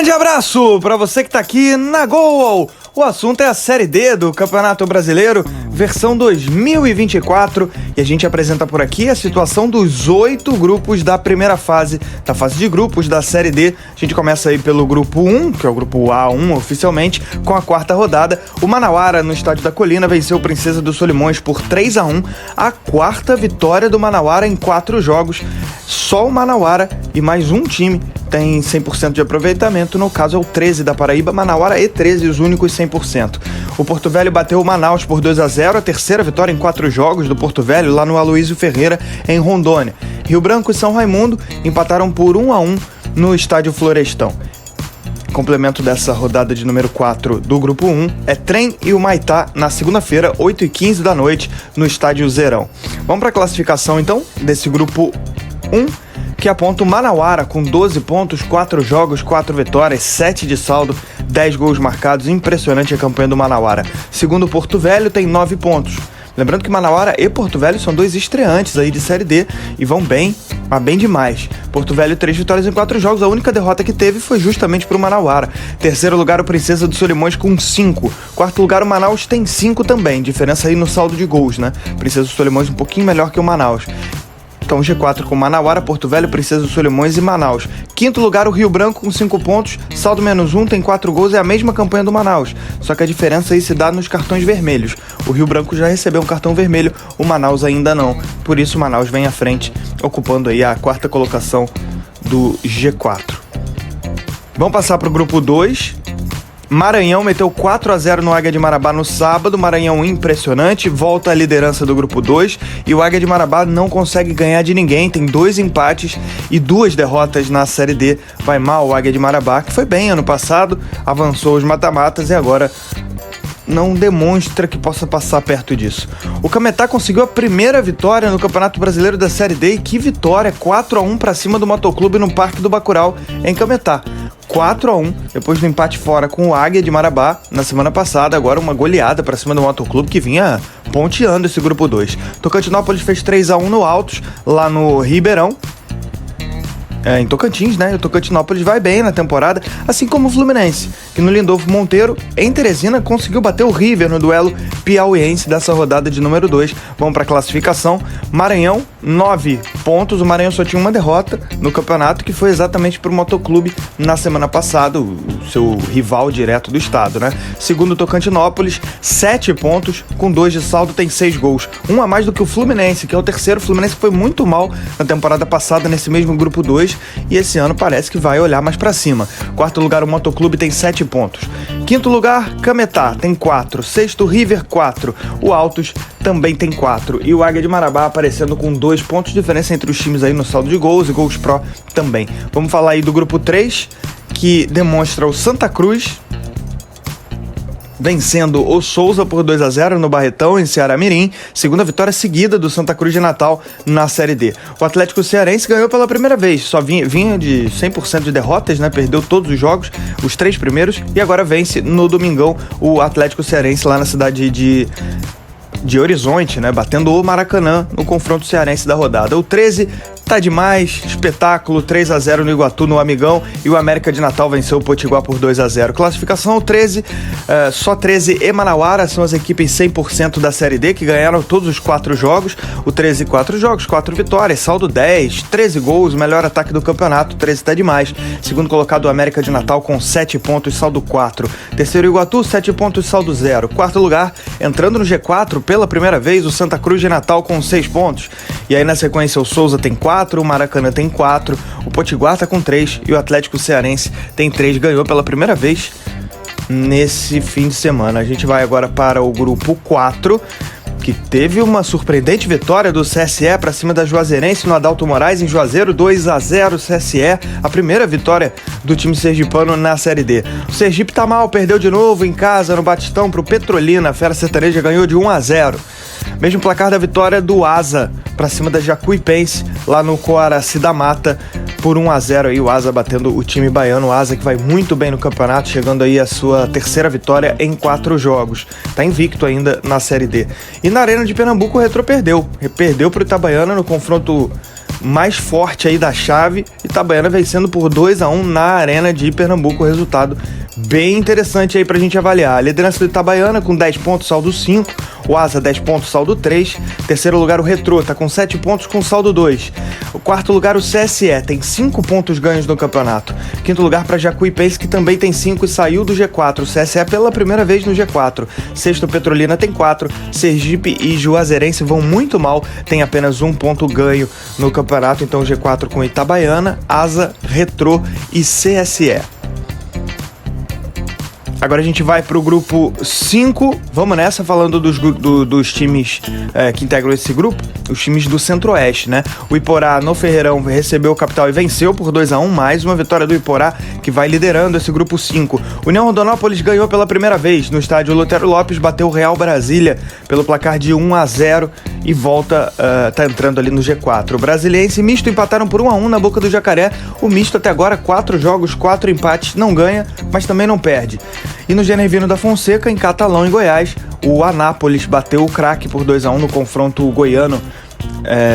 Grande abraço para você que tá aqui na Gol! O assunto é a Série D do Campeonato Brasileiro, versão 2024, e a gente apresenta por aqui a situação dos 8 grupos da primeira fase, da fase de grupos da Série D. A gente começa aí pelo grupo 1, que é o grupo A1 oficialmente, com a quarta rodada. O Manauara, no Estádio da Colina, venceu o Princesa dos Solimões por 3-1, a quarta vitória do Manauara em 4 jogos. Só o Manauara e mais um time tem 100% de aproveitamento, no caso é o 13 da Paraíba, Manauara e 13, os únicos 100%. O Porto Velho bateu o Manaus por 2-0, a terceira vitória em 4 jogos do Porto Velho, lá no Aloysio Ferreira, em Rondônia. Rio Branco e São Raimundo empataram por 1-1 no Estádio Florestão. Complemento dessa rodada de número 4 do grupo 1 é Trem e Humaitá na segunda-feira, 8h15 da noite, no Estádio Zerão. Vamos para a classificação então desse grupo 1, que aponta o Manauara com 12 pontos, 4 jogos, 4 vitórias, 7 de saldo, 10 gols marcados. Impressionante a campanha do Manauara. Segundo o Porto Velho, tem 9 pontos. Lembrando que Manauara e Porto Velho são 2 estreantes aí de Série D e vão bem, mas bem demais. Porto Velho, 3 vitórias em 4 jogos, a única derrota que teve foi justamente para o Manauara. Terceiro lugar, o Princesa dos Solimões com 5. Quarto lugar, o Manaus tem 5 também, diferença aí no saldo de gols, né? Princesa dos Solimões um pouquinho melhor que o Manaus. Então G4 com Manauara, Porto Velho, Princesa dos Solimões e Manaus. Quinto lugar, o Rio Branco com 5 pontos, saldo -1, tem 4 gols, é a mesma campanha do Manaus. Só que a diferença aí se dá nos cartões vermelhos. O Rio Branco já recebeu um cartão vermelho, o Manaus ainda não. Por isso o Manaus vem à frente, ocupando aí a quarta colocação do G4. Vamos passar para o grupo 2. Maranhão meteu 4-0 no Águia de Marabá no sábado. Maranhão impressionante, volta à liderança do grupo 2 e o Águia de Marabá não consegue ganhar de ninguém, tem 2 empates e 2 derrotas na Série D. Vai mal o Águia de Marabá, que foi bem ano passado, avançou os mata-matas e agora não demonstra que possa passar perto disso. O Cametá conseguiu a primeira vitória no Campeonato Brasileiro da Série D, e que vitória, 4-1 para cima do Motoclube no Parque do Bacurau, em Cametá. 4-1, depois do empate fora com o Águia de Marabá na semana passada, agora uma goleada para cima do Motoclube que vinha ponteando esse grupo 2. Tocantinópolis fez 3-1 no Altos, lá no Ribeirão, em Tocantins, né? O Tocantinópolis vai bem na temporada, assim como o Fluminense, que no Lindolfo Monteiro, em Teresina, conseguiu bater o River no duelo piauiense dessa rodada de número 2. Vamos para a classificação. Maranhão, 9 pontos. O Maranhão só tinha uma derrota no campeonato, que foi exatamente para o Motoclube na semana passada, o seu rival direto do estado, né? Segundo o Tocantinópolis, 7 pontos, com 2 de saldo, tem 6 gols. Um a mais do que o Fluminense, que é o terceiro. O Fluminense foi muito mal na temporada passada, nesse mesmo grupo 2, e esse ano parece que vai olhar mais pra cima. Quarto lugar, o Motoclube tem 7 pontos. Quinto lugar, Cametá tem 4. Sexto, River, 4. O Altos também tem 4. E o Águia de Marabá aparecendo com 2 pontos de diferença entre os times aí no saldo de gols e gols pró também. Vamos falar aí do grupo 3, que demonstra o Santa Cruz vencendo o Souza por 2-0 no Barretão, em Ceará-Mirim, segunda vitória seguida do Santa Cruz de Natal na Série D. O Atlético Cearense ganhou pela primeira vez, só vinha de 100% de derrotas, né? Perdeu todos os jogos, os 3 primeiros, e agora vence no domingão o Atlético Cearense lá na cidade de Horizonte, né? Batendo o Maracanã no confronto cearense da rodada. O 13 tá demais, espetáculo, 3-0 no Iguatu, no Amigão, e o América de Natal venceu o Potiguar por 2-0. Classificação, o 13, só 13 e Manauara são as equipes 100% da Série D, que ganharam todos os 4 jogos. O 13, 4 jogos, 4 vitórias, saldo 10, 13 gols, melhor ataque do campeonato, 13 tá demais. Segundo colocado, o América de Natal com 7 pontos, saldo 4. Terceiro, Iguatu, 7 pontos, saldo 0. Quarto lugar, entrando no G4 pela primeira vez, o Santa Cruz de Natal com 6 pontos. E aí na sequência o Souza tem 4, o Maracanã tem 4, o Potiguar tá com 3 e o Atlético Cearense tem 3, ganhou pela primeira vez nesse fim de semana. A gente vai agora para o grupo 4, que teve uma surpreendente vitória do CSE para cima da Juazeirense no Adalto Moraes, em Juazeiro, 2-0 CSE, a primeira vitória do time sergipano na Série D. O Sergipe tá mal, perdeu de novo em casa no Batistão pro Petrolina, a Fera Sertaneja ganhou de 1-0. Mesmo placar da vitória do Asa para cima da Jacuipense, lá no Coaraci da Mata, por 1-0 aí, o Asa batendo o time baiano. O Asa que vai muito bem no campeonato, chegando aí a sua terceira vitória em 4 jogos. Tá invicto ainda na Série D. E na Arena de Pernambuco o Retrô perdeu pro Itabaiana no confronto mais forte aí da chave. Itabaiana vencendo por 2-1 na Arena de Pernambuco. Resultado bem interessante aí pra gente avaliar. A liderança do Itabaiana com 10 pontos, saldo 5. O Asa 10 pontos, saldo 3. Terceiro lugar o Retrô, tá com 7 pontos com saldo 2. O quarto lugar o CSE, tem 5 pontos ganhos no campeonato. Quinto lugar para Jacuipense, que também tem 5 e saiu do G4. O CSE pela primeira vez no G4. Sexto Petrolina tem 4. Sergipe e Juazeirense vão muito mal, tem apenas 1 ponto ganho no campeonato. Então G4 com Itabaiana, Asa, Retrô e CSE. Agora a gente vai pro grupo 5, vamos nessa, falando dos times que integram esse grupo, os times do Centro-Oeste, né? O Iporá no Ferreirão recebeu o Capital e venceu por 2-1, mais uma vitória do Iporá, que vai liderando esse grupo 5. União Rondonópolis ganhou pela primeira vez no estádio Lutero Lopes, bateu o Real Brasília pelo placar de 1-0 e volta, tá entrando ali no G4. O Brasiliense e Misto empataram por 1-1 na Boca do Jacaré. O Misto até agora 4 jogos, 4 empates, não ganha, mas também não perde. E no Genervino da Fonseca, em Catalão, em Goiás, o Anápolis bateu o Craque por 2-1 no confronto goiano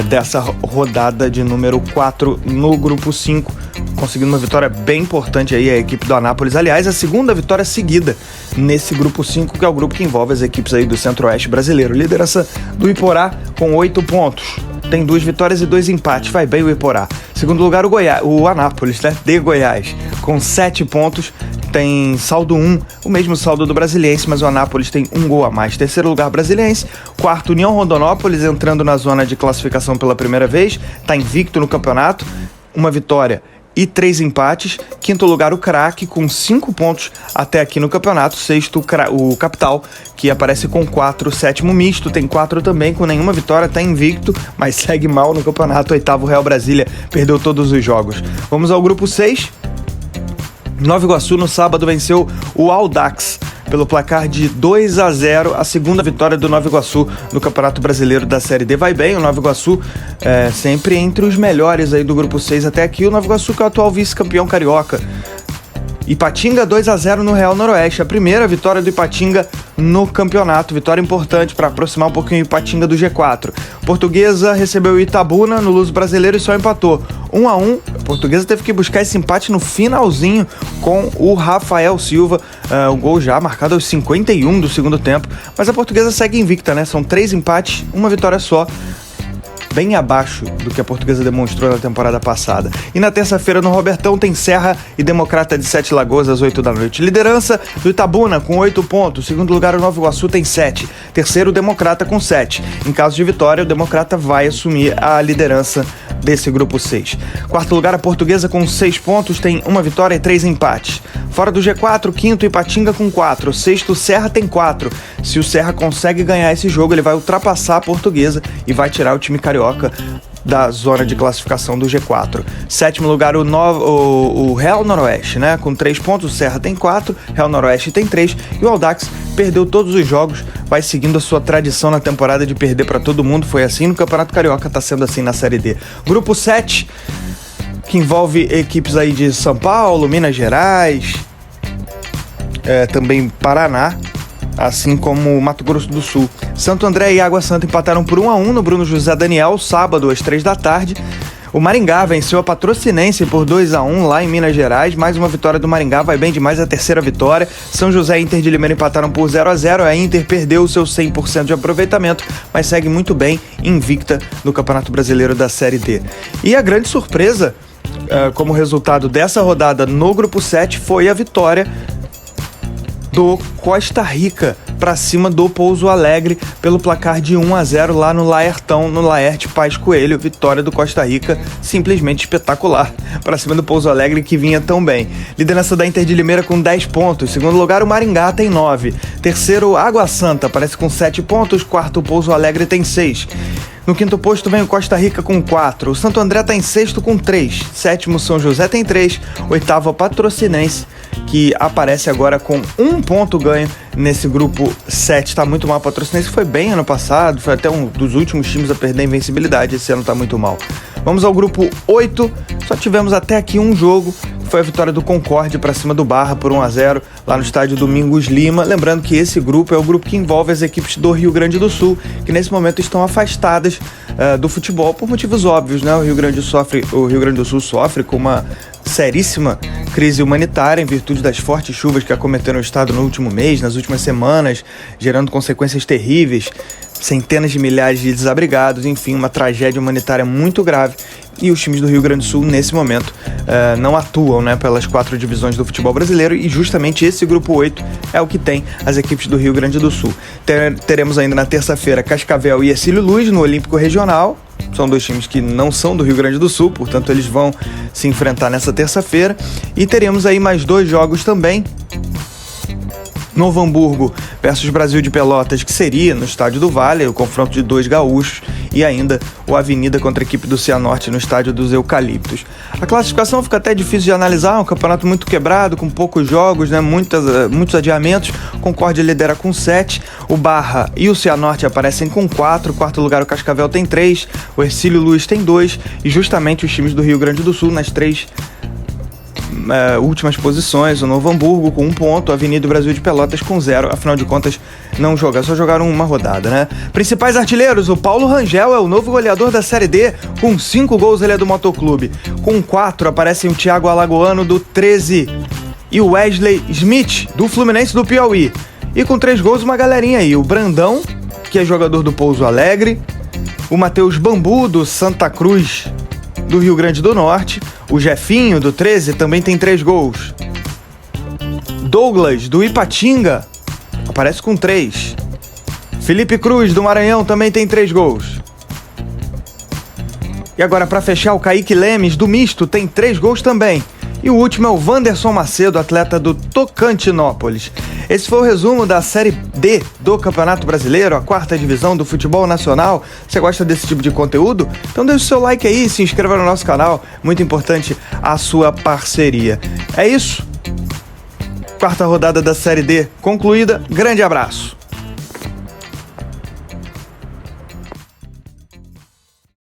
dessa rodada de número 4 no grupo 5, conseguindo uma vitória bem importante aí a equipe do Anápolis. Aliás, a segunda vitória seguida nesse grupo 5, que é o grupo que envolve as equipes aí do Centro-Oeste brasileiro. Liderança do Iporá com 8 pontos. Tem 2 vitórias e 2 empates, vai bem o Iporá. Segundo lugar o Anápolis, né, de Goiás, com 7 pontos, tem saldo 1, o mesmo saldo do Brasiliense, mas o Anápolis tem 1 gol a mais. Terceiro lugar Brasiliense, quarto União Rondonópolis, entrando na zona de classificação pela primeira vez, está invicto no campeonato, 1 vitória e 3 empates. Quinto lugar o Craque, com 5 pontos até aqui no campeonato. Sexto o Capital, que aparece com 4. Sétimo Misto, tem 4 também, com nenhuma vitória, tá invicto, mas segue mal no campeonato. Oitavo Real Brasília, perdeu todos os jogos. Vamos ao grupo 6. Nova Iguaçu no sábado venceu o Audax pelo placar de 2-0, a segunda vitória do Nova Iguaçu no Campeonato Brasileiro da Série D. Vai bem, o Nova Iguaçu sempre entre os melhores aí do grupo 6 até aqui. O Nova Iguaçu, que é o atual vice-campeão carioca. Ipatinga 2-0 no Real Noroeste, a primeira vitória do Ipatinga no campeonato, vitória importante para aproximar um pouquinho o Ipatinga do G4. Portuguesa recebeu o Itabuna no Luso Brasileiro e só empatou 1-1. A Portuguesa teve que buscar esse empate no finalzinho com o Rafael Silva, o gol já marcado aos 51 do segundo tempo, mas a Portuguesa segue invicta, né? São 3 empates, 1 vitória só, bem abaixo do que a Portuguesa demonstrou na temporada passada. E na terça-feira no Robertão tem Serra e Democrata de Sete Lagoas às 8 da noite. Liderança do Itabuna com 8 pontos. Segundo lugar o Nova Iguaçu tem 7. Terceiro o Democrata com 7. Em caso de vitória, o Democrata vai assumir a liderança desse grupo 6. Quarto lugar a Portuguesa com 6 pontos, tem 1 vitória e 3 empates. Fora do G4, quinto Ipatinga com 4. Sexto Serra tem 4. Se o Serra consegue ganhar esse jogo, ele vai ultrapassar a Portuguesa e vai tirar o time carioca da zona de classificação do G4. Sétimo lugar o Real Noroeste, né? Com 3 pontos, o Serra tem 4, Real Noroeste tem 3 e o Audax perdeu todos os jogos, vai seguindo a sua tradição na temporada de perder para todo mundo. Foi assim no Campeonato Carioca, tá sendo assim na Série D. Grupo 7, que envolve equipes aí de São Paulo, Minas Gerais, também Paraná, assim como Mato Grosso do Sul. Santo André e Água Santa empataram por 1-1 no Bruno José Daniel, sábado às 3 da tarde. O Maringá venceu a Patrocinense por 2-1 lá em Minas Gerais. Mais uma vitória do Maringá, vai bem demais, a terceira vitória. São José e Inter de Limeira empataram por 0-0. A Inter perdeu o seu 100% de aproveitamento, mas segue muito bem, invicta no Campeonato Brasileiro da Série D. E a grande surpresa, como resultado dessa rodada no Grupo 7, foi a vitória do Costa Rica para cima do Pouso Alegre pelo placar de 1-0 lá no Laertão, no Laerte Paz Coelho. Vitória do Costa Rica simplesmente espetacular para cima do Pouso Alegre, que vinha tão bem. Liderança da Inter de Limeira com 10 pontos. Segundo lugar o Maringá tem 9. Terceiro Água Santa aparece com 7 pontos. Quarto o Pouso Alegre tem 6. No quinto posto vem o Costa Rica com 4. O Santo André está em sexto com 3. Sétimo São José tem 3. Oitavo a Patrocinense, que aparece agora com 1 ponto ganho nesse grupo 7. Está muito mal a Patrocinense, foi bem ano passado, foi até um dos últimos times a perder a invencibilidade. Esse ano está muito mal. Vamos ao grupo 8. Só tivemos até aqui um jogo, que foi a vitória do Concorde para cima do Barra por 1-0 lá no estádio Domingos Lima. Lembrando que esse grupo é o grupo que envolve as equipes do Rio Grande do Sul, que nesse momento estão afastadas do futebol por motivos óbvios, né? O Rio Grande do Sul sofre com uma seríssima crise humanitária em virtude das fortes chuvas que acometeram o estado no último mês, nas últimas semanas, gerando consequências terríveis, centenas de milhares de desabrigados, enfim, uma tragédia humanitária muito grave. E os times do Rio Grande do Sul, nesse momento, não atuam, né, pelas 4 divisões do futebol brasileiro, e justamente esse grupo 8 é o que tem as equipes do Rio Grande do Sul. Teremos ainda na terça-feira Cascavel e Hercílio Luz no Olímpico Regional. São 2 times que não são do Rio Grande do Sul, portanto eles vão se enfrentar nessa terça-feira. E teremos aí mais 2 jogos também. Novo Hamburgo versus Brasil de Pelotas, que seria no Estádio do Vale, o confronto de 2 gaúchos, e ainda o Avenida contra a equipe do Cianorte no Estádio dos Eucaliptos. A classificação fica até difícil de analisar, um campeonato muito quebrado, com poucos jogos, né, muitos adiamentos. Concórdia lidera com 7, o Barra e o Cianorte aparecem com 4, quarto lugar o Cascavel tem 3, o Hercílio Luz tem 2, e justamente os times do Rio Grande do Sul nas 3 últimas posições, o Novo Hamburgo com 1 ponto, a Avenida Brasil de Pelotas com 0, afinal de contas só jogaram uma rodada, né? Principais artilheiros, o Paulo Rangel é o novo goleador da Série D, com 5 gols ele é do Motoclube, com 4 aparecem o Thiago Alagoano do 13 e o Wesley Smith do Fluminense do Piauí, e com 3 gols uma galerinha aí, o Brandão, que é jogador do Pouso Alegre, o Matheus Bambu do Santa Cruz do Rio Grande do Norte, o Jefinho, do 13, também tem 3 gols. Douglas, do Ipatinga, aparece com 3. Felipe Cruz, do Maranhão, também tem 3 gols. E agora, para fechar, o Kaique Lemes, do Misto, tem 3 gols também. E o último é o Wanderson Macedo, atleta do Tocantinópolis. Esse foi o resumo da Série D do Campeonato Brasileiro, a 4ª divisão do futebol nacional. Você gosta desse tipo de conteúdo? Então deixa o seu like aí, se inscreva no nosso canal. Muito importante a sua parceria. É isso. 4ª rodada da Série D concluída. Grande abraço.